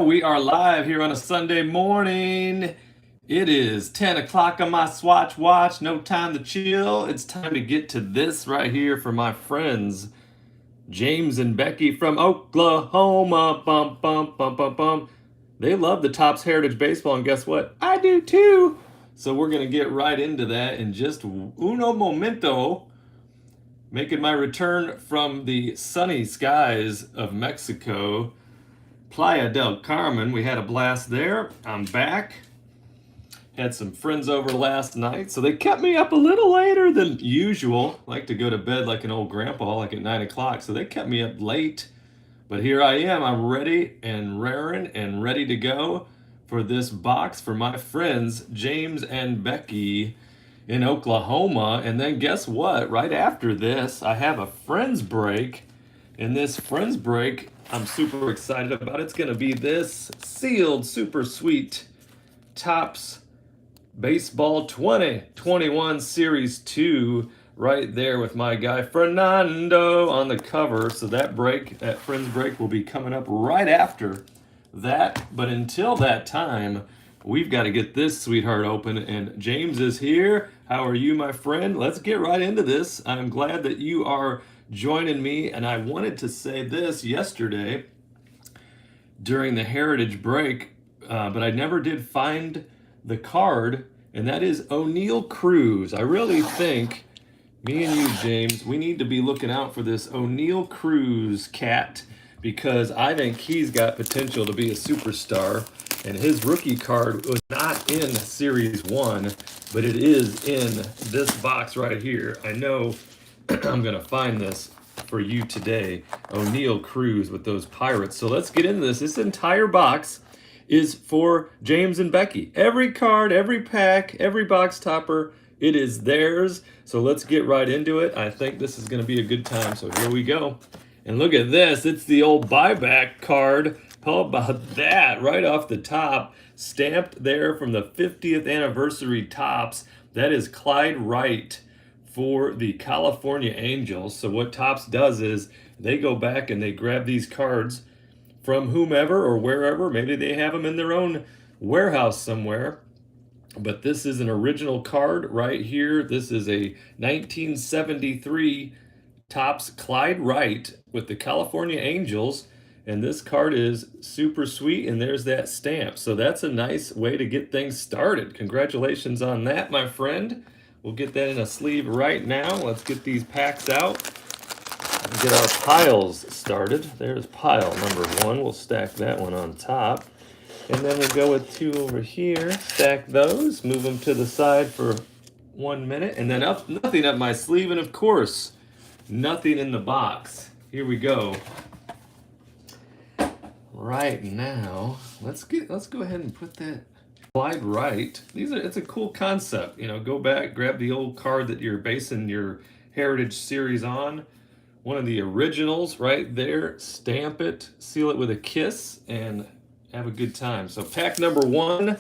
We are live here on a Sunday morning. It is 10 o'clock on my Swatch watch. No time to chill. It's time to get to this right here for my friends, James and Becky from Oklahoma. Bum, bum, bum, bum, bum. They love the Topps Heritage Baseball, and guess what? I do too. So we're going to get right into that in just uno momento. Making my return from the sunny skies of Mexico. Playa del Carmen. We had a blast there. I'm back. Had some friends over last night, so they kept me up a little later than usual. Like to go to bed like an old grandpa, like at 9 o'clock, so they kept me up late. But here I am. I'm ready and raring and ready to go for this box for my friends, James and Becky in Oklahoma. And then guess what? Right after this, I have a friends break. And this friends break, I'm super excited about. It's going to be this sealed super sweet Topps Baseball 2021 Series 2 right there with my guy Fernando on the cover. So that friends break will be coming up right after that. But until that time, we've got to get this sweetheart open. And James is here. How are you, my friend? Let's get right into this. I'm glad that you are joining me, and I wanted to say this yesterday during the Heritage break, but I never did find the card, and that is O'Neill Cruz. I really think me and you, James, we need to be looking out for this O'Neill Cruz cat, because I think he's got potential to be a superstar. And his rookie card was not in Series 1, but it is in this box right here. I know I'm going to find this for you today. O'Neill Cruz with those Pirates. So let's get into this. This entire box is for James and Becky. Every card, every pack, every box topper, it is theirs. So let's get right into it. I think this is going to be a good time. So here we go. And look at this. It's the old buyback card. How about that? Right off the top, stamped there from the 50th anniversary Topps. That is Clyde Wright for the California Angels. So what Topps does is they go back and they grab these cards from whomever or wherever. Maybe they have them in their own warehouse somewhere. But this is an original card right here. This is a 1973 Topps Clyde Wright with the California Angels. And this card is super sweet, and there's that stamp. So that's a nice way to get things started. Congratulations on that, my friend. We'll get that in a sleeve right now. Let's get these packs out and get our piles started. There's pile number 1. We'll stack that one on top. And then we'll go with 2 over here. Stack those, move them to the side for 1 minute. And then nothing up my sleeve, and of course, nothing in the box. Here we go. Right now, let's go ahead and put that Clyde Wright. It's a cool concept. You know, go back, grab the old card that you're basing your Heritage series on. One of the originals right there. Stamp it, seal it with a kiss, and have a good time. So pack number 1.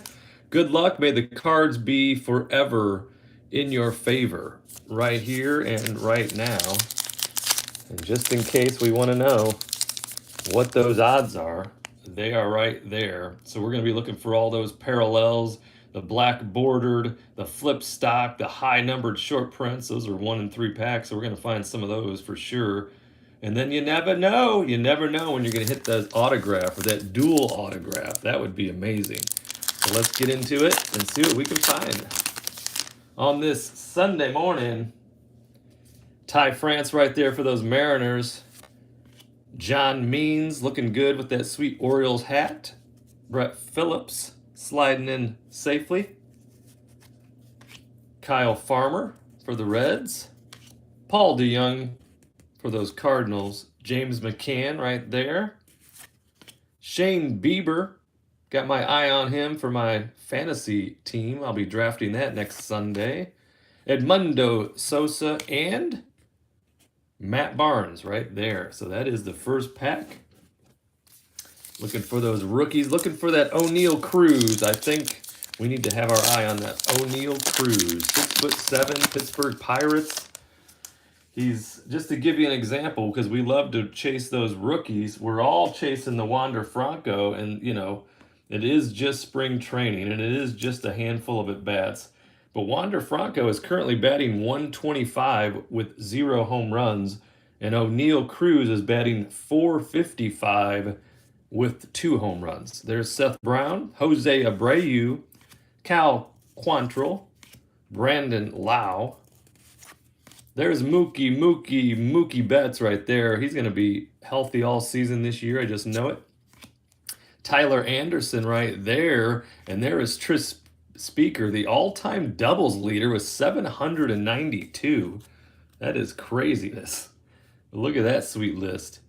Good luck. May the cards be forever in your favor. Right here and right now. And just in case we want to know what those odds are, they are right there. So we're going to be looking for all those parallels, the black bordered, the flip stock, the high numbered short prints. Those are 1 and 3 packs, so we're going to find some of those for sure. And then you never know when you're going to hit that autograph or that dual autograph. That would be amazing. So let's get into it and see what we can find on this Sunday morning. Ty France right there for those Mariners. John Means looking good with that sweet Orioles hat. Brett Phillips sliding in safely. Kyle Farmer for the Reds. Paul DeYoung for those Cardinals. James McCann right there. Shane Bieber. Got my eye on him for my fantasy team. I'll be drafting that next Sunday. Edmundo Sosa and Matt Barnes right there. So that is the first pack. Looking for those rookies. Looking for that O'Neill Cruz. I think we need to have our eye on that O'Neill Cruz. 6'7", Pittsburgh Pirates. He's, just to give you an example, because we love to chase those rookies. We're all chasing the Wander Franco, and it is just spring training, and it is just a handful of at bats. But Wander Franco is currently batting 125 with 0 home runs, and O'Neal Cruz is batting 455 with 2 home runs. There's Seth Brown, Jose Abreu, Cal Quantrill, Brandon Lau. There's Mookie Betts right there. He's going to be healthy all season this year. I just know it. Tyler Anderson right there. And there is Tris Speaker, the all-time doubles leader with 792. That is craziness. Look at that sweet list.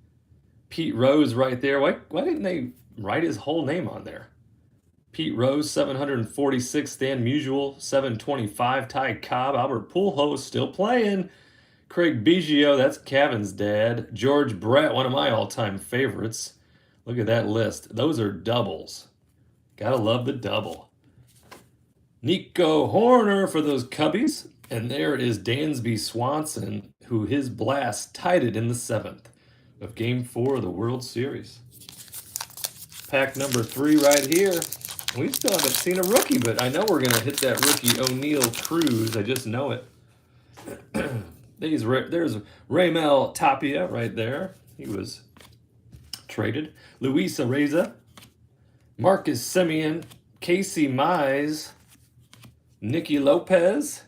Pete Rose right there. Why didn't they write his whole name on there? Pete Rose, 746. Stan Musial, 725. Ty Cobb. Albert Pujols still playing. Craig Biggio, that's Kevin's dad. George Brett, one of my all-time favorites. Look at that list. Those are doubles. Gotta love the double. Nico Horner for those Cubbies. And there is Dansby Swanson, who his blast tied it in the 7th of Game 4 of the World Series. Pack number 3 right here. We still haven't seen a rookie, but I know we're going to hit that rookie O'Neal Cruz. I just know it. There's Raimel Tapia right there. He was traded. Luis Areza, Marcus Semien, Casey Mize, Nicky Lopez.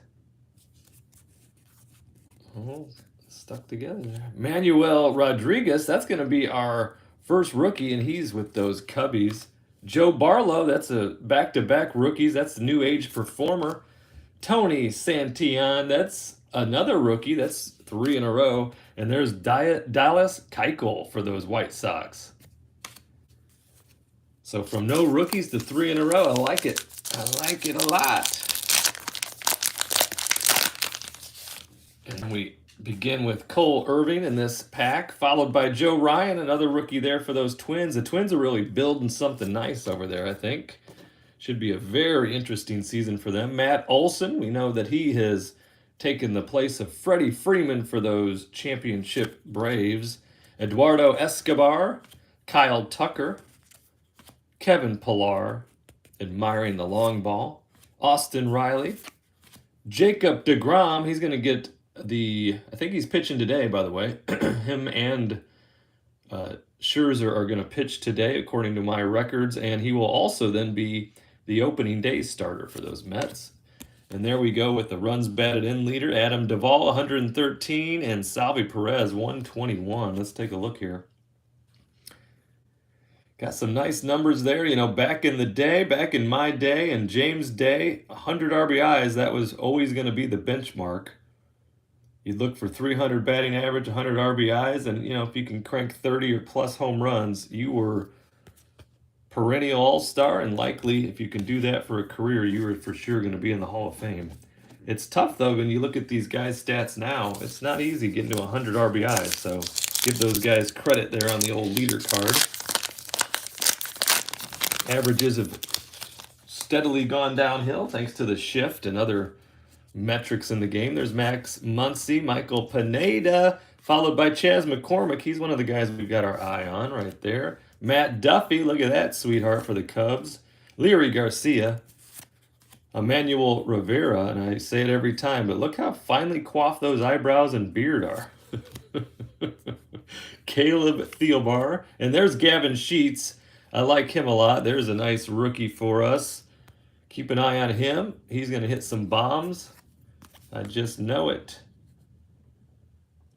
Oh, stuck together there. Manuel Rodriguez, that's going to be our first rookie, and he's with those Cubbies. Joe Barlow, that's a back-to-back rookies. That's the new age performer. Tony Santillan, that's another rookie. That's 3 in a row. And there's Dallas Keuchel for those White Sox. So from no rookies to 3 in a row, I like it. I like it a lot. And we begin with Cole Irving in this pack, followed by Joe Ryan, another rookie there for those Twins. The Twins are really building something nice over there, I think. Should be a very interesting season for them. Matt Olsen, we know that he has taken the place of Freddie Freeman for those championship Braves. Eduardo Escobar, Kyle Tucker, Kevin Pillar, admiring the long ball. Austin Riley, Jacob deGrom, he's going to get I think he's pitching today, by the way. Him and Scherzer are going to pitch today, according to my records, and he will also then be the opening day starter for those Mets. And there we go with the runs batted in leader. Adam Duvall, 113, and Salvi Perez, 121. Let's take a look here. Got some nice numbers there. Back in the day, back in my day and James' day, 100 RBIs, that was always going to be the benchmark. You'd look for 300 batting average, 100 RBIs, and, if you can crank 30 or plus home runs, you were perennial all-star, and likely, if you can do that for a career, you were for sure going to be in the Hall of Fame. It's tough, though, when you look at these guys' stats now. It's not easy getting to 100 RBIs, so give those guys credit there on the old leader card. Averages have steadily gone downhill thanks to the shift and other metrics in the game. There's Max Muncy, Michael Pineda, followed by Chas McCormick. He's one of the guys we've got our eye on right there. Matt Duffy, look at that sweetheart for the Cubs. Leary Garcia, Emmanuel Rivera, and I say it every time, but look how finely coiffed those eyebrows and beard are. Caleb Thielbar, and there's Gavin Sheets. I like him a lot. There's a nice rookie for us. Keep an eye on him. He's going to hit some bombs. I just know it.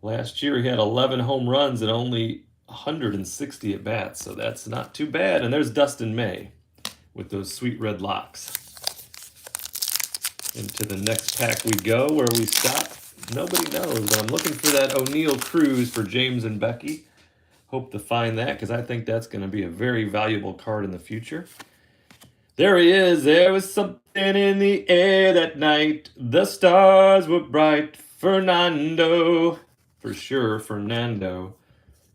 Last year he had 11 home runs and only 160 at bats, so that's not too bad. And there's Dustin May with those sweet red locks. Into the next pack we go, where we stop. Nobody knows, but I'm looking for that O'Neal Cruz for James and Becky. Hope to find that, because I think that's going to be a very valuable card in the future. There he is. There was something in the air that night. The stars were bright. Fernando. For sure, Fernando.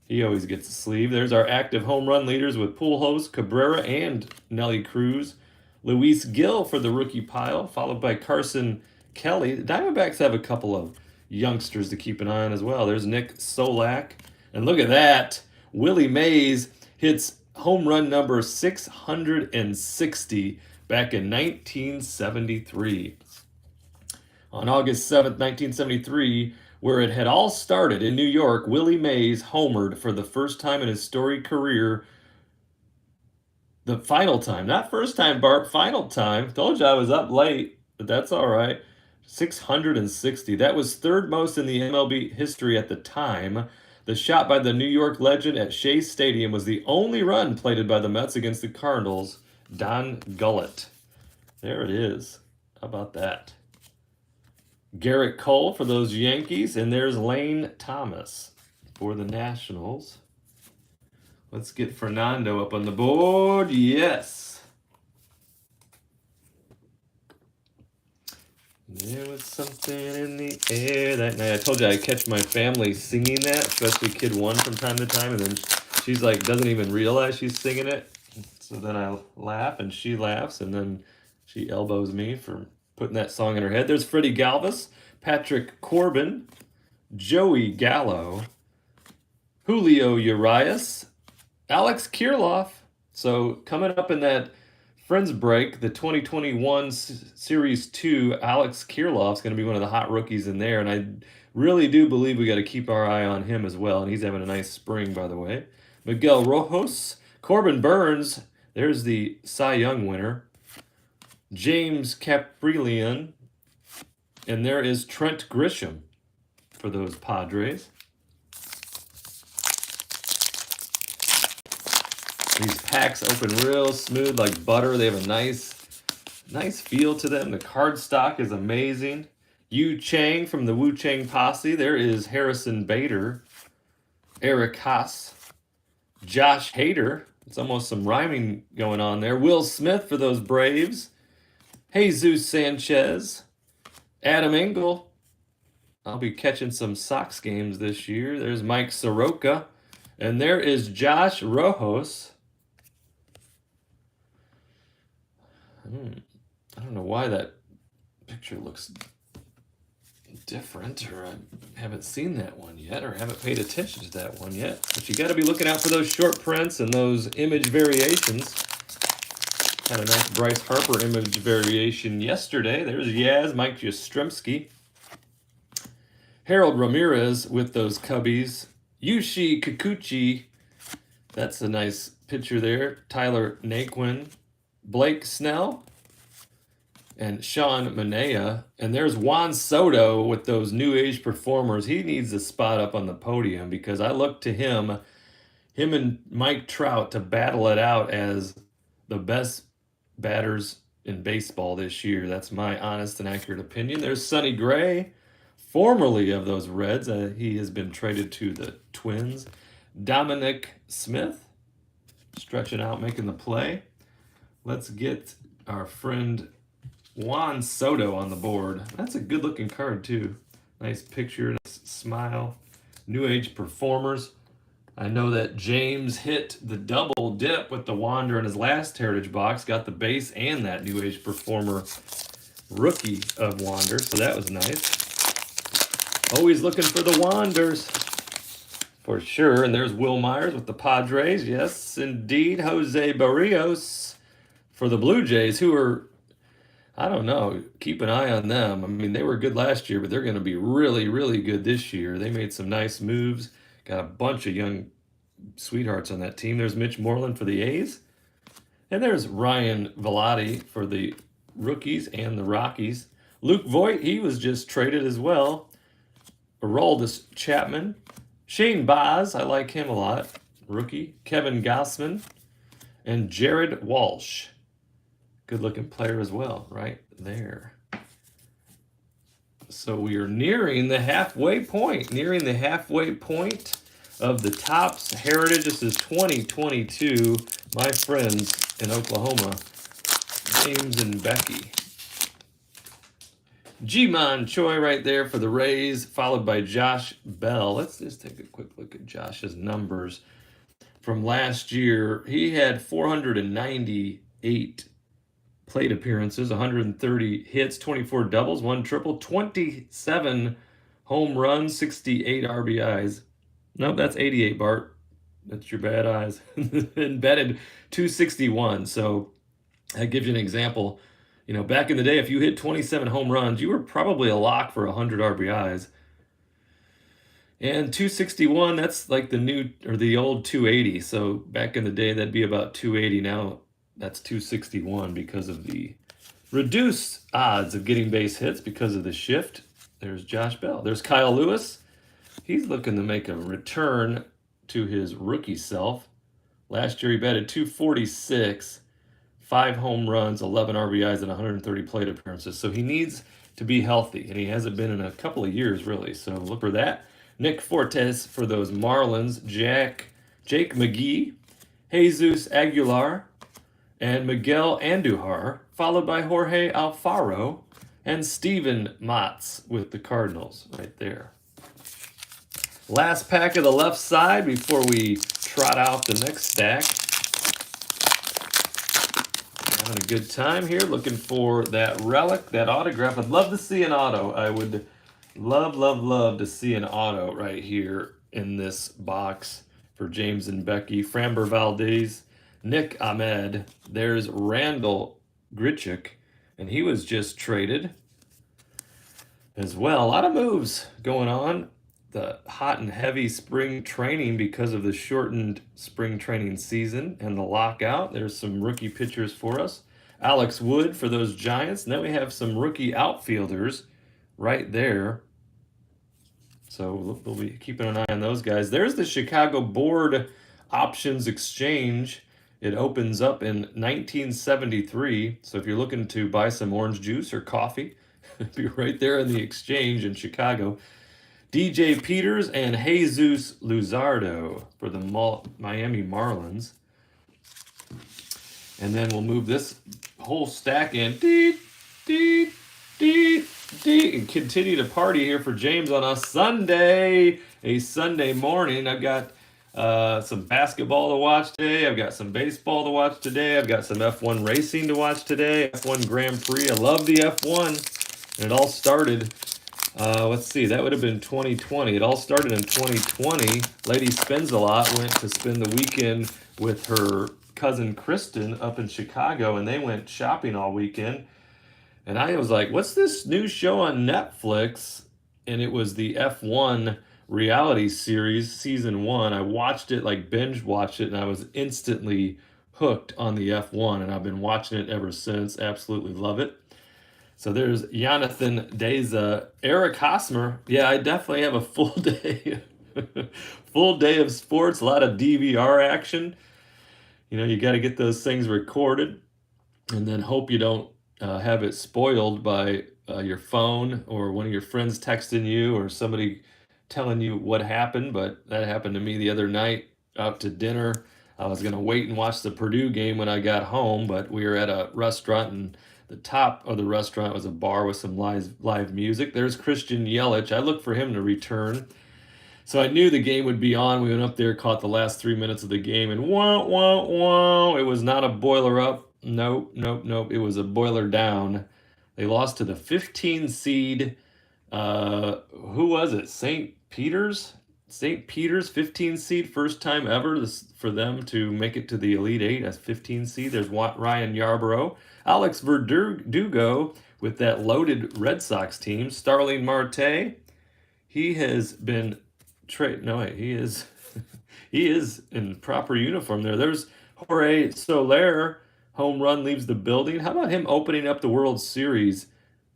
He always gets a sleeve. There's our active home run leaders with Pujols, Cabrera, and Nelly Cruz. Luis Gil for the rookie pile, followed by Carson Kelly. The Diamondbacks have a couple of youngsters to keep an eye on as well. There's Nick Solak. And look at that. Willie Mays hits home run number 660 back in 1973. On August 7th, 1973, where it had all started in New York, Willie Mays homered for the first time in his storied career. The final time, not first time, Bart, final time. Told you I was up late, but that's all right. 660. That was third most in the MLB history at the time. The shot by the New York legend at Shea Stadium was the only run plated by the Mets against the Cardinals. Don Gullett. There it is. How about that? Garrett Cole for those Yankees, and there's Lane Thomas for the Nationals. Let's get Fernando up on the board. Yes. There was something in the air that night. I told you I catch my family singing that, especially Kid 1 from time to time, and then she's like, doesn't even realize she's singing it. So then I laugh, and she laughs, and then she elbows me for putting that song in her head. There's Freddie Galvis, Patrick Corbin, Joey Gallo, Julio Urias, Alex Kirilloff. So coming up in that Friends break, the 2021 Series 2, Alex Kirilloff's going to be one of the hot rookies in there, and I really do believe we got to keep our eye on him as well, and he's having a nice spring, by the way. Miguel Rojas, Corbin Burns, there's the Cy Young winner, James Caprillion, and there is Trent Grisham for those Padres. These packs open real smooth like butter. They have a nice feel to them. The card stock is amazing. Yu Chang from the Wu Chang Posse. There is Harrison Bader, Eric Haas, Josh Hader. It's almost some rhyming going on there. Will Smith for those Braves. Jesus Sanchez, Adam Engel. I'll be catching some Sox games this year. There's Mike Soroka. And there is Josh Rojas. I don't know why that picture looks different, or I haven't seen that one yet, or haven't paid attention to that one yet. But you got to be looking out for those short prints and those image variations. Had a nice Bryce Harper image variation yesterday. There's Yaz, Mike Yastrzemski, Harold Ramirez with those Cubbies, Yushi Kikuchi. That's a nice picture there. Tyler Naquin, Blake Snell, and Sean Manea. And there's Juan Soto with those new age performers. He needs a spot up on the podium because I look to him and Mike Trout to battle it out as the best batters in baseball this year. That's my honest and accurate opinion. There's Sonny Gray, formerly of those Reds. He has been traded to the Twins. Dominic Smith, stretching out, making the play. Let's get our friend Juan Soto on the board. That's a good-looking card, too. Nice picture, nice smile. New Age performers. I know that James hit the double dip with the Wander in his last Heritage box. Got the base and that New Age performer rookie of Wander, so that was nice. Always looking for the Wanders, for sure. And there's Will Myers with the Padres. Yes, indeed. Jose Barrios for the Blue Jays, who are, I don't know, keep an eye on them. I mean, they were good last year, but they're going to be really, really good this year. They made some nice moves. Got a bunch of young sweethearts on that team. There's Mitch Moreland for the A's. And there's Ryan Velotti for the rookies and the Rockies. Luke Voigt, he was just traded as well. Aroldis Chapman. Shane Baz, I like him a lot. Rookie. Kevin Gossman. And Jared Walsh. Good-looking player as well, right there. So we are nearing the halfway point. Nearing the halfway point of the Topps Heritage. This is 2022. My friends in Oklahoma, James and Becky. Ji-Man Choi right there for the Rays, followed by Josh Bell. Let's just take a quick look at Josh's numbers from last year. He had 498 plate appearances, 130 hits, 24 doubles, 1 triple, 27 home run, 68 RBIs. Nope, that's 88, Bart. That's your bad eyes. And batted 261. So that gives you an example. You know, back in the day, if you hit 27 home runs, you were probably a lock for 100 RBIs. And 261, that's like the new or the old 280. So back in the day, that'd be about 280. Now that's 261 because of the reduced odds of getting base hits because of the shift. There's Josh Bell. There's Kyle Lewis. He's looking to make a return to his rookie self. Last year he batted 246, 5 home runs, 11 RBIs, and 130 plate appearances. So he needs to be healthy, and he hasn't been in a couple of years, really. So look for that. Nick Fortes for those Marlins. Jake McGee, Jesus Aguilar, and Miguel Andujar, followed by Jorge Alfaro and Steven Matz with the Cardinals right there. Last pack of the left side before we trot out the next stack. Having a good time here, looking for that relic, that autograph. I'd love to see an auto. I would love to see an auto right here in this box for James and Becky. Framber Valdez, Nick Ahmed. There's Randall Grichuk, and he was just traded as well. A lot of moves going on. The hot and heavy spring training because of the shortened spring training season and the lockout. There's some rookie pitchers for us. Alex Wood for those Giants. And then we have some rookie outfielders right there. So we'll be keeping an eye on those guys. There's the Chicago Board Options Exchange. It opens up in 1973. So if you're looking to buy some orange juice or coffee, it'll be right there in the exchange in Chicago. DJ Peters and Jesus Luzardo for the Miami Marlins. And then we'll move this whole stack in. And continue to party here for James on a Sunday morning. I've got some basketball to watch today. I've got some baseball to watch today. I've got some F1 racing to watch today. F1 Grand Prix. I love the F1. And it all started, let's see, that would have been 2020. It all started in 2020. Lady Spends a Lot went to spend the weekend with her cousin Kristen up in Chicago, and they went shopping all weekend. And I was like, what's this new show on Netflix? And it was the F1 reality series, season 1. I watched it, like binge watched it, and I was instantly hooked on the F1. And I've been watching it ever since. Absolutely love it. So there's Jonathan Deza, Eric Hosmer. Yeah, I definitely have a full day. Full day of sports, a lot of DVR action. You know, you got to get those things recorded and then hope you don't have it spoiled by your phone or one of your friends texting you or somebody telling you what happened. But that happened to me the other night out to dinner. I was going to wait and watch the Purdue game when I got home, but we were at a restaurant, and the top of the restaurant was a bar with some live music. There's Christian Yelich. I looked for him to return. So I knew the game would be on. We went up there, caught the last 3 minutes of the game, and it was not a boiler up. Nope. It was a boiler down. They lost to the 15 seed. Who was it? St. Peter's, 15 seed, first time ever for them to make it to the Elite Eight as 15 seed. There's Ryan Yarbrough, Alex Verdugo with that loaded Red Sox team. Starling Marte, he has been he is he is in proper uniform there. There's Jorge Soler. Home run leaves the building. How about him opening up the World Series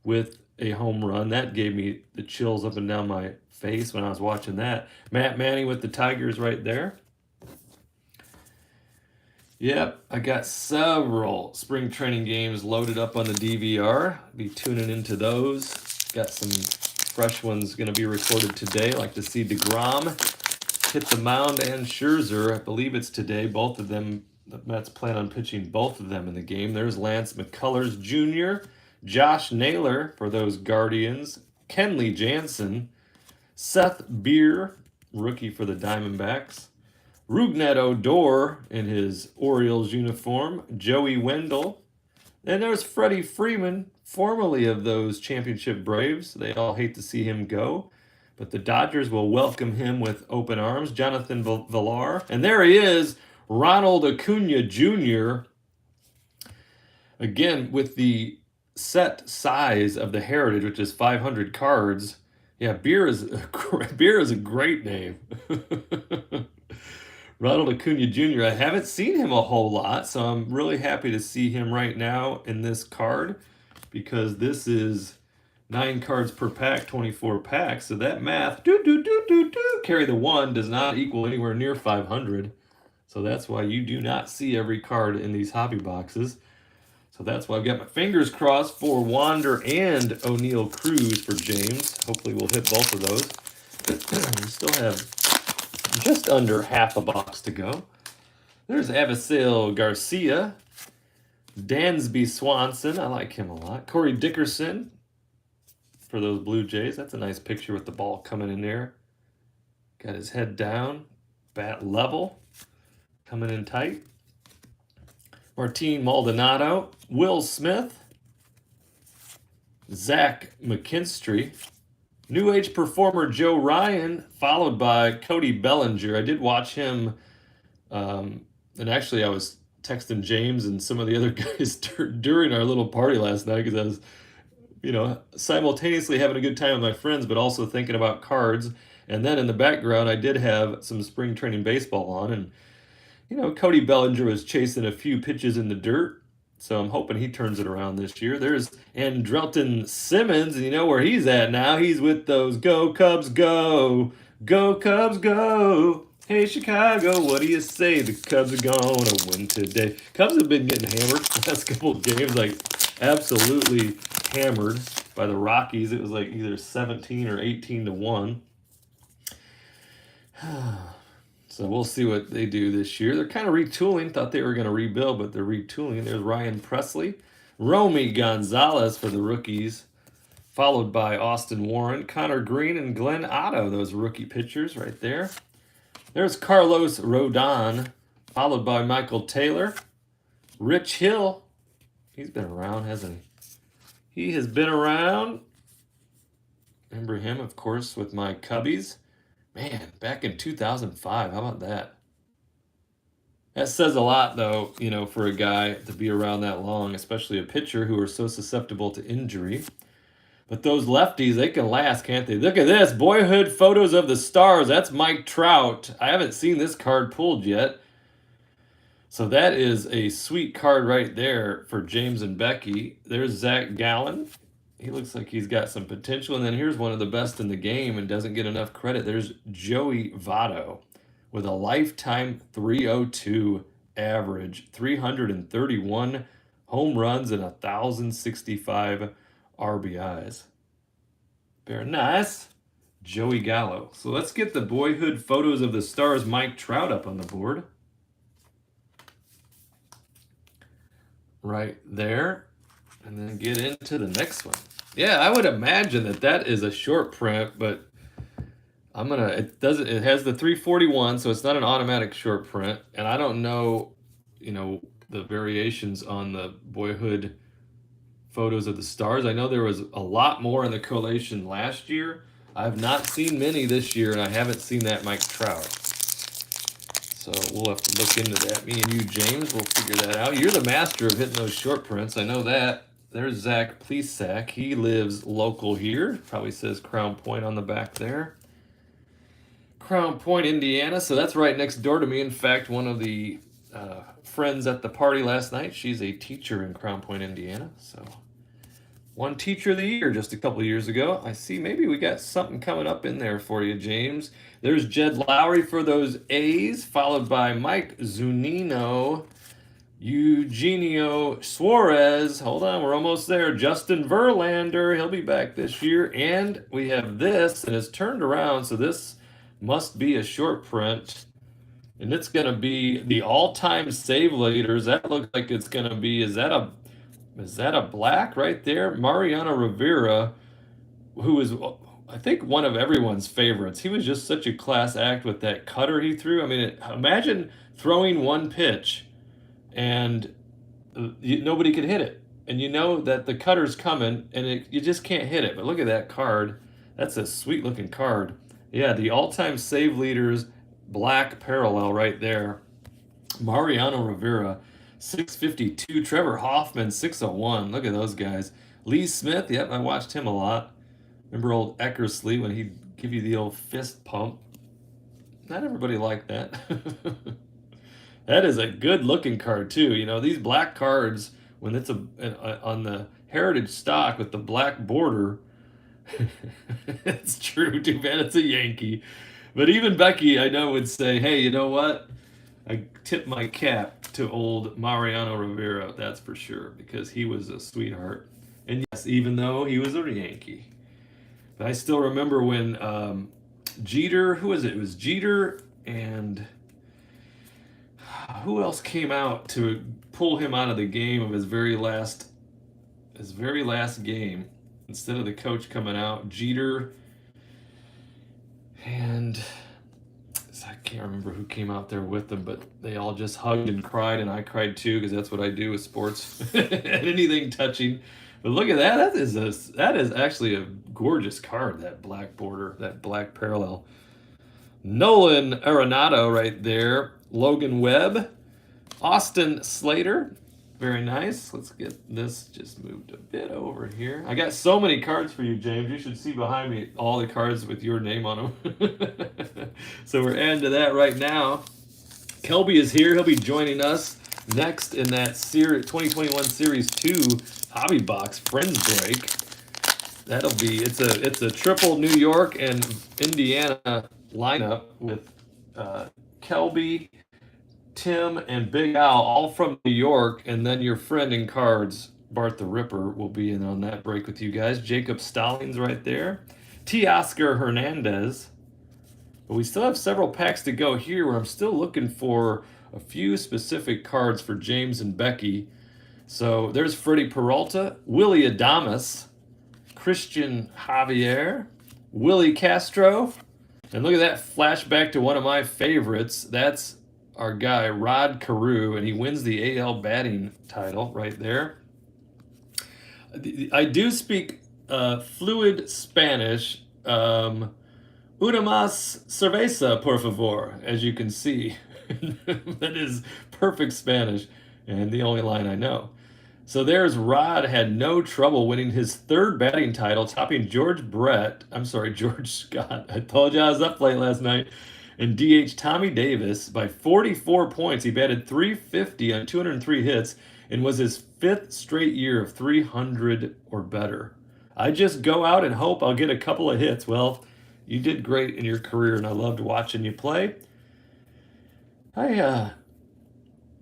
with a home run? That gave me the chills up and down my face when I was watching that. Matt Manning with the Tigers right there. Yep, I got several spring training games loaded up on the DVR. Be tuning into those. Got some fresh ones going to be recorded today. Like to see DeGrom hit the mound and Scherzer. I believe it's today. Both of them. The Mets plan on pitching both of them in the game. There's Lance McCullers Jr., Josh Naylor for those Guardians, Kenley Jansen, Seth Beer, rookie for the Diamondbacks, Rougned Odor in his Orioles uniform, Joey Wendell, and there's Freddie Freeman, formerly of those championship Braves. They all hate to see him go. but the Dodgers will welcome him with open arms. Jonathan Villar. And there he is, Ronald Acuna Jr., again, with the set size of the Heritage, which is 500 cards. Yeah, beer is a great name. Ronald Acuna Jr. I haven't seen him a whole lot, so I'm really happy to see him right now in this card because this is 9 cards per pack, 24 packs. So that math, carry the 1 does not equal anywhere near 500. So that's why you do not see every card in these hobby boxes. So that's why I've got my fingers crossed for Wander and O'Neal Cruz for James. Hopefully we'll hit both of those. We still have just under half a box to go. There's Avisail Garcia. Dansby Swanson. I like him a lot. Corey Dickerson for those Blue Jays. That's a nice picture with the ball coming in there. Got his head down. Bat level. Coming in tight. Martin Maldonado. Will Smith. Zach McKinstry. New Age performer Joe Ryan, followed by Cody Bellinger. I did watch him, and actually I was texting James and some of the other guys during our little party last night because I was, simultaneously having a good time with my friends, but also thinking about cards. And then in the background, I did have some spring training baseball on, and Cody Bellinger was chasing a few pitches in the dirt. So I'm hoping he turns it around this year. There's Andrelton Simmons, and you know where he's at now. He's with those Go Cubs Go! Go Cubs Go! Hey Chicago, what do you say? The Cubs are gonna win today. Cubs have been getting hammered the last couple of games, like absolutely hammered by the Rockies. It was like either 17 or 18-1. So we'll see what they do this year. They're kind of retooling. Thought they were going to rebuild, but they're retooling. There's Ryan Presley. Romy Gonzalez for the rookies, followed by Austin Warren, Connor Green, and Glenn Otto. Those rookie pitchers right there. There's Carlos Rodon, followed by Michael Taylor. Rich Hill. He's been around, hasn't he? He has been around. Remember him, of course, with my Cubbies. Man, back in 2005, how about that? That says a lot, though, for a guy to be around that long, especially a pitcher who are so susceptible to injury. But those lefties, they can last, can't they? Look at this, boyhood photos of the stars. That's Mike Trout. I haven't seen this card pulled yet. So that is a sweet card right there for James and Becky. There's Zach Gallen. He looks like he's got some potential. And then here's one of the best in the game and doesn't get enough credit. There's Joey Votto with a lifetime 302 average, 331 home runs, and 1,065 RBIs. Very nice. Joey Gallo. So let's get the boyhood photos of the stars Mike Trout up on the board. Right there. And then get into the next one. Yeah, I would imagine that is a short print, but it has the 341, so it's not an automatic short print. And I don't know, the variations on the boyhood photos of the stars. I know there was a lot more in the collation last year. I've not seen many this year, and I haven't seen that Mike Trout. So we'll have to look into that. Me and you, James, we'll figure that out. You're the master of hitting those short prints. I know that. There's Zach Plesac. He lives local here. Probably says Crown Point on the back there. Crown Point, Indiana. So that's right next door to me. In fact, one of the friends at the party last night, she's a teacher in Crown Point, Indiana. So won Teacher of the Year just a couple of years ago. I see maybe we got something coming up in there for you, James. There's Jed Lowry for those A's, followed by Mike Zunino, Eugenio Suarez. Hold on, we're almost there. Justin Verlander, he'll be back this year. And we have this, and it's turned around, so this must be a short print. And it's going to be the all-time save leaders. That looks like it's going to be, is that a black right there? Mariano Rivera, who is, I think, one of everyone's favorites. He was just such a class act with that cutter he threw. I mean, imagine throwing one pitch and nobody could hit it. And you know that the cutter's coming, and you just can't hit it. But look at that card. That's a sweet looking card. Yeah, the all-time save leaders, black parallel right there. Mariano Rivera, 652. Trevor Hoffman, 601. Look at those guys. Lee Smith, yep, I watched him a lot. Remember old Eckersley when he'd give you the old fist pump? Not everybody liked that. That is a good looking card too. You know, these black cards, when it's on the heritage stock with the black border, it's true. Too bad it's a Yankee. But even Becky, I know, would say, hey, you know what? I tip my cap to old Mariano Rivera, that's for sure, because he was a sweetheart. And yes, even though he was a Yankee. But I still remember when Jeter, who was it? It was Jeter and who else came out to pull him out of the game of his very last game instead of the coach coming out. Jeter and I can't remember who came out there with them, but they all just hugged and cried, and I cried too because that's what I do with sports. Anything touching. But look at that. That is actually a gorgeous card, that black border, that black parallel. Nolan Arenado right there. Logan Webb. Austin Slater. Very nice. Let's get this just moved a bit over here. I got so many cards for you, James. You should see behind me all the cards with your name on them. So we're adding to that right now. Kelby is here. He'll be joining us next in that 2021 Series 2 Hobby Box Friends Break. That'll be, it's a triple New York and Indiana lineup with Kelby, Tim, and Big Al, all from New York, and then your friend in cards, Bart the Ripper, will be in on that break with you guys. Jacob Stallings right there. Teoscar Hernandez. But we still have several packs to go here where I'm still looking for a few specific cards for James and Becky. So there's Freddie Peralta, Willie Adames, Christian Javier, Willie Castro, and look at that flashback to one of my favorites. That's our guy, Rod Carew, and he wins the AL batting title right there. I do speak fluid Spanish. Una más cerveza, por favor, as you can see. That is perfect Spanish, and the only line I know. So there's Rod, had no trouble winning his third batting title, topping George Scott. I told you I was up late last night. And DH Tommy Davis by 44 points. He batted .350 on 203 hits and was his fifth straight year of 300 or better. I just go out and hope I'll get a couple of hits. Well, you did great in your career, and I loved watching you play. I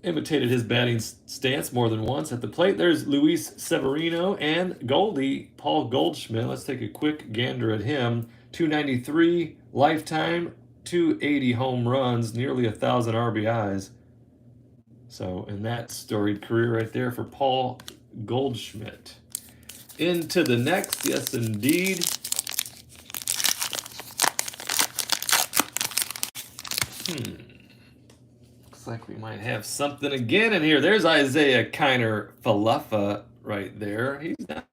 imitated his batting stance more than once at the plate. There's Luis Severino and Goldie, Paul Goldschmidt. Let's take a quick gander at him. 293 lifetime, 280 home runs, nearly 1,000 RBIs. So, in that storied career right there for Paul Goldschmidt. Into the next, yes indeed. Looks like we might have something again in here. There's Isaiah Kiner Falefa right there. He's not.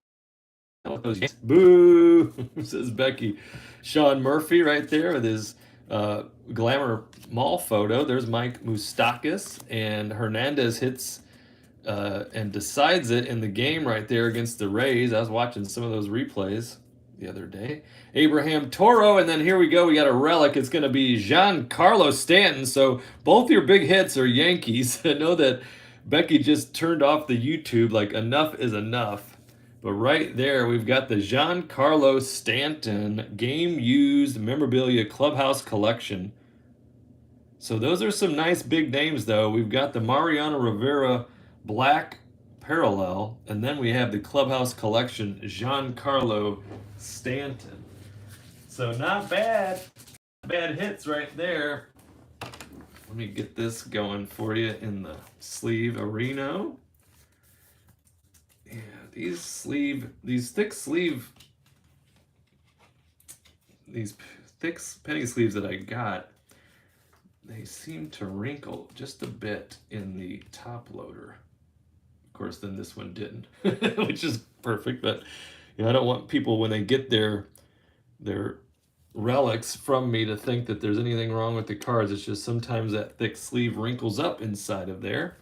Boo, says Becky. Sean Murphy right there with his glamour mall photo. There's Mike Moustakas, and Hernandez hits and decides it in the game right there against the Rays. I was watching some of those replays the other day. Abraham Toro, and then here we go. We got a relic. It's going to be Giancarlo Stanton. So both your big hits are Yankees. I know that Becky just turned off the YouTube, like enough is enough. But right there, we've got the Giancarlo Stanton game-used memorabilia clubhouse collection. So those are some nice big names, though. We've got the Mariano Rivera black parallel, and then we have the clubhouse collection Giancarlo Stanton. So not bad. Bad hits right there. Let me get this going for you in the sleeve areno. Yeah, these thick penny sleeves that I got, they seem to wrinkle just a bit in the top loader. Of course, then this one didn't, which is perfect. But I don't want people when they get their they're relics from me to think that there's anything wrong with the cards. It's just sometimes that thick sleeve wrinkles up inside of there.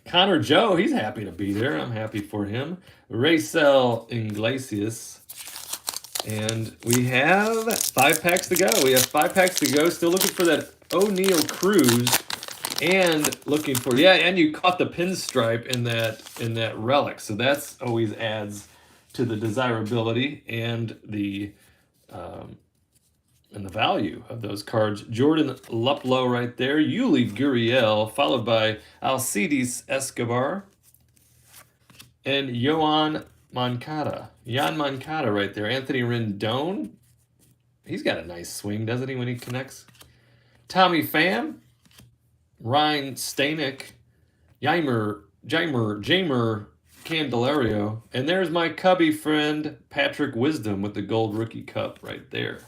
Connor Joe, he's happy to be there. I'm happy for him. Racel Iglesias. And we have 5 packs to go. We have 5 packs to go. Still looking for that O'Neal Cruz. And looking for, yeah, and you caught the pinstripe in that relic. So that's always adds to the desirability and the value of those cards. Jordan Luplow right there. Yuli Gurriel, followed by Alcides Escobar. And Yohan Moncada. Jan Moncada right there. Anthony Rendon. He's got a nice swing, doesn't he, when he connects? Tommy Pham. Ryan Stanek. Jamer Candelario. And there's my Cubby friend, Patrick Wisdom, with the gold rookie cup right there.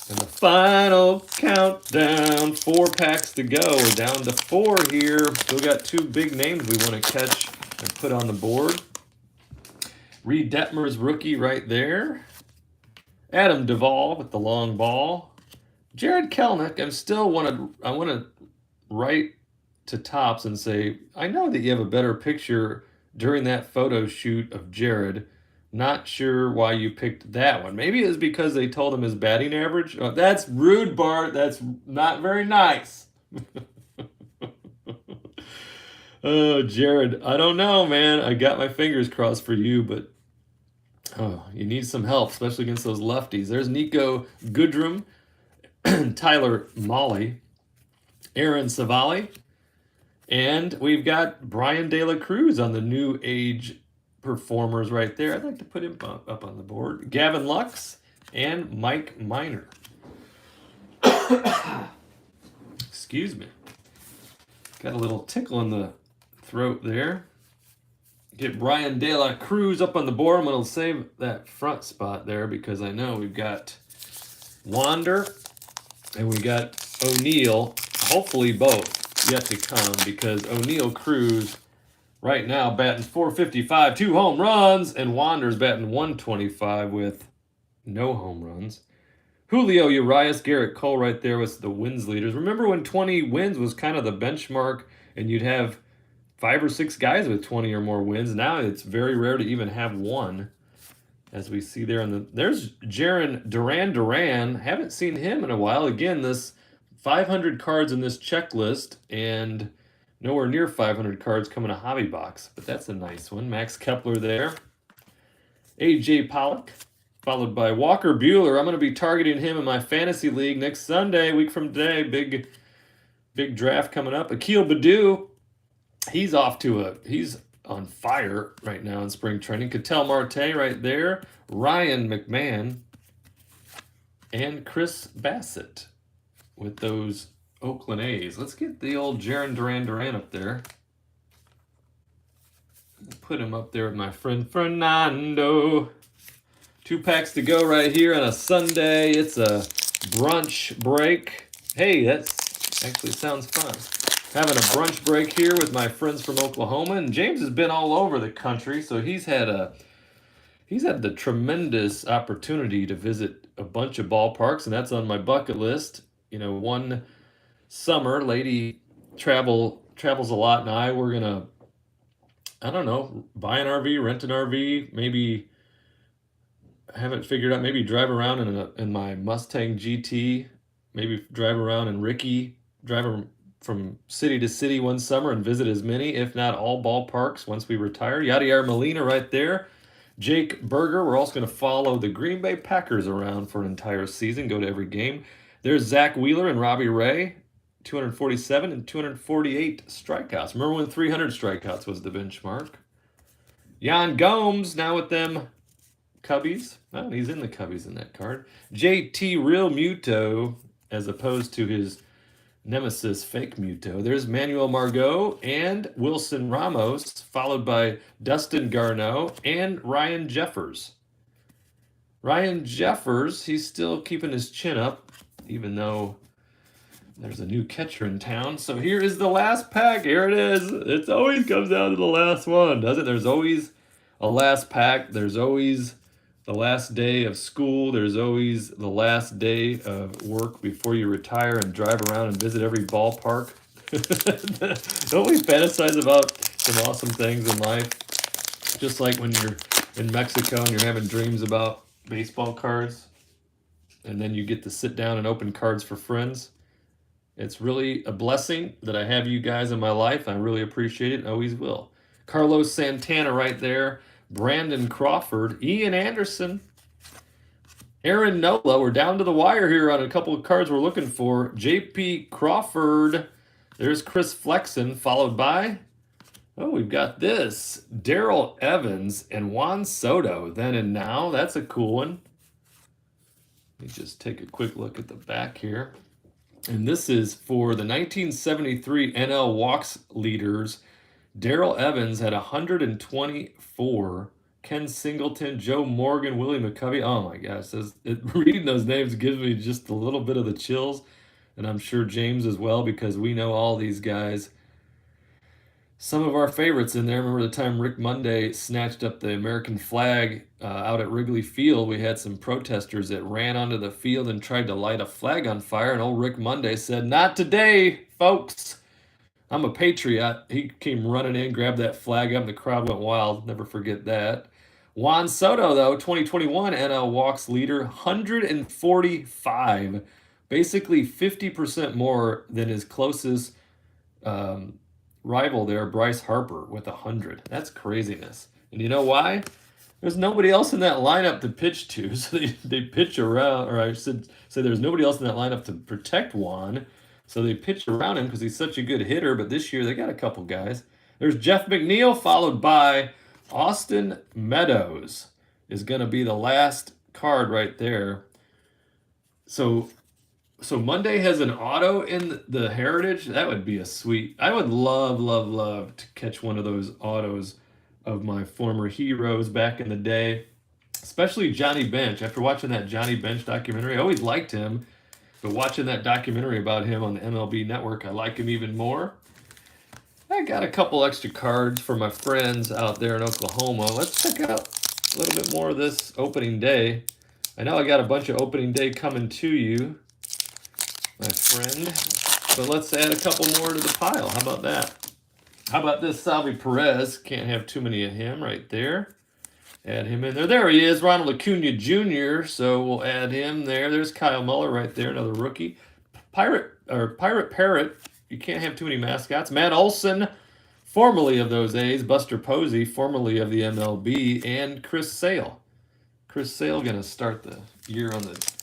And the final countdown, 4 packs to go. We're down to 4 here. Still got 2 big names we want to catch and put on the board. Reed Detmer's rookie right there. Adam Duvall with the long ball. Jared Kellneck. I want to write to Topps and say, I know that you have a better picture during that photo shoot of Jared. Not sure why you picked that one. Maybe it's because they told him his batting average. Oh, that's rude, Bart. That's not very nice. Oh, Jared, I don't know, man. I got my fingers crossed for you, but you need some help, especially against those lefties. There's Nico Goodrum, Tyler Molly, Aaron Savali, and we've got Brian De La Cruz on the new age performers right there. I'd like to put him up on the board. Gavin Lux and Mike Minor. Excuse me. Got a little tickle in the throat there. Get Brian De La Cruz up on the board. I'm going to save that front spot there because I know we've got Wander and we got O'Neal. Hopefully both yet to come because O'Neal Cruz right now batting .455, 2 home runs, and Wander's batting .125 with no home runs. Julio Urias, Garrett Cole right there with the wins leaders. Remember when 20 wins was kind of the benchmark and you'd have 5 or 6 guys with 20 or more wins? Now it's very rare to even have one, as we see there. There's Jaron Duran. Haven't seen him in a while. Again, this 500 cards in this checklist and nowhere near 500 cards coming to Hobby Box, but that's a nice one. Max Kepler there. A.J. Pollock, followed by Walker Buehler. I'm going to be targeting him in my fantasy league next Sunday, a week from today. Big draft coming up. Akil Baddoo, he's on fire right now in spring training. Ketel Marte right there. Ryan McMahon and Chris Bassett with those Oakland A's. Let's get the old Jaron Duran up there. Put him up there with my friend Fernando. 2 packs to go right here on a Sunday. It's a brunch break. Hey, that actually sounds fun. Having a brunch break here with my friends from Oklahoma. And James has been all over the country, so he's had the tremendous opportunity to visit a bunch of ballparks, and that's on my bucket list. One summer, lady travels a lot, and we're gonna, I don't know, buy an RV, rent an RV, maybe, I haven't figured out, maybe drive around in my Mustang GT, maybe drive around in Ricky, drive from city to city one summer and visit as many, if not all, ballparks once we retire. Yadier Molina right there. Jake Berger. We're also going to follow the Green Bay Packers around for an entire season, go to every game. There's Zach Wheeler and Robbie Ray, 247 and 248 strikeouts. Remember when 300 strikeouts was the benchmark? Yan Gomes now with them Cubbies. Oh, he's in the Cubbies in that card. JT Real Muto as opposed to his nemesis Fake Muto. There's Manuel Margot and Wilson Ramos, followed by Dustin Garneau and Ryan Jeffers. Ryan Jeffers, he's still keeping his chin up, even though there's a new catcher in town. So here is the last pack. Here it is. It always comes down to the last one, doesn't it? There's always a last pack. There's always the last day of school. There's always the last day of work before you retire and drive around and visit every ballpark. Don't we fantasize about some awesome things in life? Just like when you're in Mexico and you're having dreams about baseball cards, and then you get to sit down and open cards for friends. It's really a blessing that I have you guys in my life. I really appreciate it and always will. Carlos Santana right there. Brandon Crawford. Ian Anderson. Aaron Nola. We're down to the wire here on a couple of cards we're looking for. J.P. Crawford. There's Chris Flexen, followed by, oh, we've got this. Darrell Evans and Juan Soto. Then and now. That's a cool one. Let me just take a quick look at the back here. And this is for the 1973 NL walks leaders. Darrell Evans had 124. Ken Singleton, Joe Morgan, Willie McCovey. Oh my gosh, reading those names gives me just a little bit of the chills. And I'm sure James as well, because we know all these guys. Some of our favorites in there. Remember the time Rick Monday snatched up the American flag out at Wrigley Field? We had some protesters that ran onto the field and tried to light a flag on fire, and old Rick Monday said, "Not today, folks. I'm a patriot." He came running in, grabbed that flag up, and the crowd went wild. Never forget that. Juan Soto, though, 2021 NL walks leader, 145. Basically 50% more than his closest rival there, Bryce Harper, with 100. That's craziness. And you know why? There's nobody else in that lineup to pitch to, so they pitch around, or I should say there's nobody else in that lineup to protect Juan, so they pitch around him because he's such a good hitter, but this year they got a couple guys. There's Jeff McNeil, followed by Austin Meadows is going to be the last card right there. So Monday has an auto in the Heritage. That would be a sweet. I would love, love, love to catch one of those autos of my former heroes back in the day, especially Johnny Bench. After watching that Johnny Bench documentary, I always liked him, but watching that documentary about him on the MLB Network, I like him even more. I got a couple extra cards for my friends out there in Oklahoma. Let's check out a little bit more of this opening day. I know I got a bunch of opening day coming to you, my friend, but let's add a couple more to the pile. How about that? How about this Salvi Perez? Can't have too many of him right there. Add him in there. There he is, Ronald Acuna Jr., so we'll add him there. There's Kyle Muller right there, another rookie. Pirate Parrot, you can't have too many mascots. Matt Olsen, formerly of those A's. Buster Posey, formerly of the MLB. And Chris Sale. Chris Sale going to start the year on the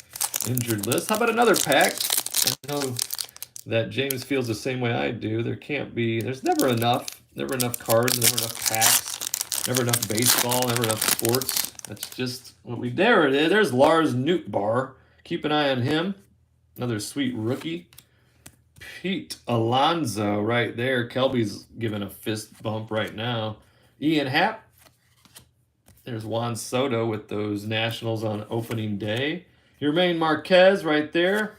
injured list. How about another pack? I know that James feels the same way I do. There's never enough cards, never enough packs, never enough baseball, never enough sports. That's just what we, there it is. There's Lars Nootbaar. Keep an eye on him. Another sweet rookie. Pete Alonso right there. Kelby's giving a fist bump right now. Ian Happ. There's Juan Soto with those Nationals on opening day. Yermain Marquez right there.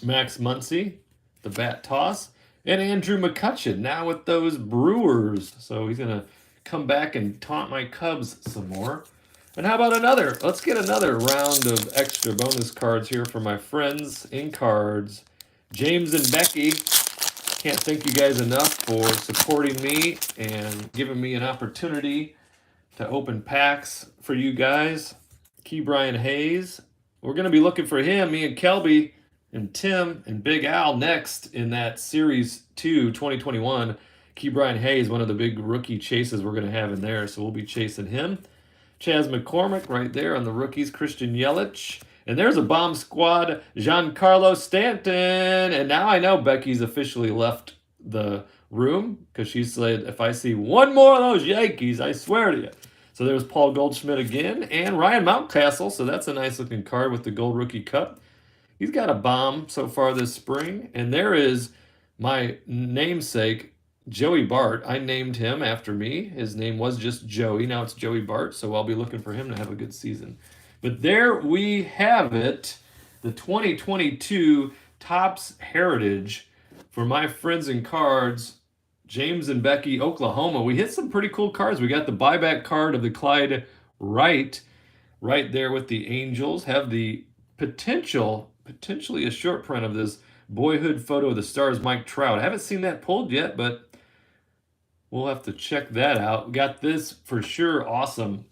Max Muncy, the bat toss. And Andrew McCutchen now with those Brewers. So he's going to come back and taunt my Cubs some more. And how about another? Let's get another round of extra bonus cards here for my friends in cards. James and Becky. Can't thank you guys enough for supporting me and giving me an opportunity to open packs for you guys. Key Brian Hayes. We're going to be looking for him, me and Kelby and Tim and Big Al next in that Series 2 2021. Key Brian Hayes, one of the big rookie chases we're going to have in there, so we'll be chasing him. Chaz McCormick right there on the rookies. Christian Yelich. And there's a bomb squad, Giancarlo Stanton. And now I know Becky's officially left the room because she said, if I see one more of those Yankees, I swear to you. So there's Paul Goldschmidt again and Ryan Mountcastle. So that's a nice looking card with the Gold Rookie Cup. He's got a bomb so far this spring. And there is my namesake, Joey Bart. I named him after me. His name was just Joey. Now it's Joey Bart. So I'll be looking for him to have a good season. But there we have it. The 2022 Topps Heritage for my friends in cards, James and Becky, Oklahoma. We hit some pretty cool cards. We got the buyback card of the Clyde Wright right there with the Angels. Have the potentially a short print of this boyhood photo of the Stars, Mike Trout. I haven't seen that pulled yet, but we'll have to check that out. We got this for sure awesome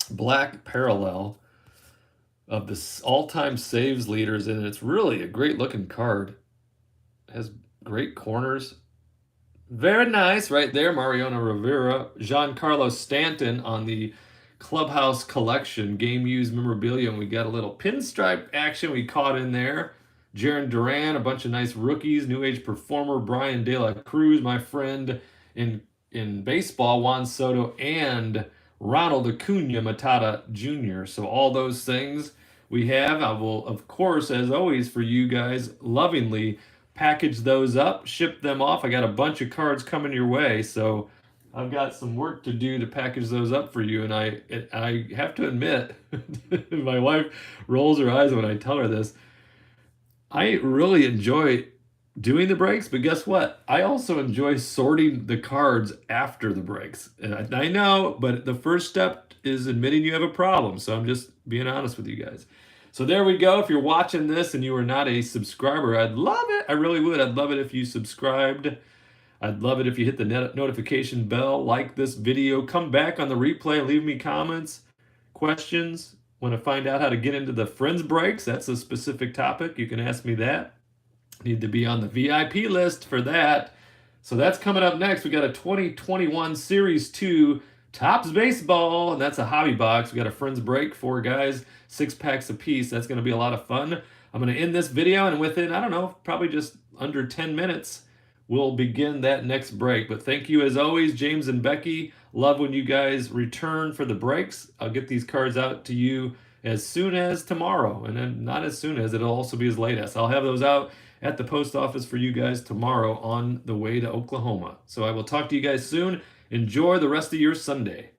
black parallel of the all-time saves leaders, and it's really a great looking card. It has great corners. Very nice right there, Mariano Rivera. Giancarlo Stanton on the Clubhouse Collection game used memorabilia, and we got a little pinstripe action we caught in there. Jaron Duran, a bunch of nice rookies, new age performer Brian De La Cruz, my friend in baseball, Juan Soto, and Ronald Acuna Matata Jr. So all those things we have. I will, of course, as always, for you guys, lovingly package those up, ship them off. I got a bunch of cards coming your way, so I've got some work to do to package those up for you. And I have to admit, my wife rolls her eyes when I tell her this. I really enjoy doing the breaks, but guess what? I also enjoy sorting the cards after the breaks. And I know, but the first step is admitting you have a problem. So I'm just being honest with you guys. So there we go. If you're watching this and you are not a subscriber, I'd love it. I really would. I'd love it if you subscribed. I'd love it if you hit the notification bell, like this video, come back on the replay, leave me comments, questions. Want to find out how to get into the friends breaks? That's a specific topic. You can ask me that. Need to be on the VIP list for that. So that's coming up next. We got a 2021 Series 2 Topps Baseball, and that's a hobby box. We got a friends break, 4 guys, 6 packs apiece. That's going to be a lot of fun. I'm going to end this video, and within, I don't know, probably just under 10 minutes, we'll begin that next break. But thank you as always, James and Becky. Love when you guys return for the breaks. I'll get these cards out to you as soon as tomorrow, and then not as soon as, it'll also be as late as. I'll have those out at the post office for you guys tomorrow on the way to Oklahoma. So I will talk to you guys soon. Enjoy the rest of your Sunday.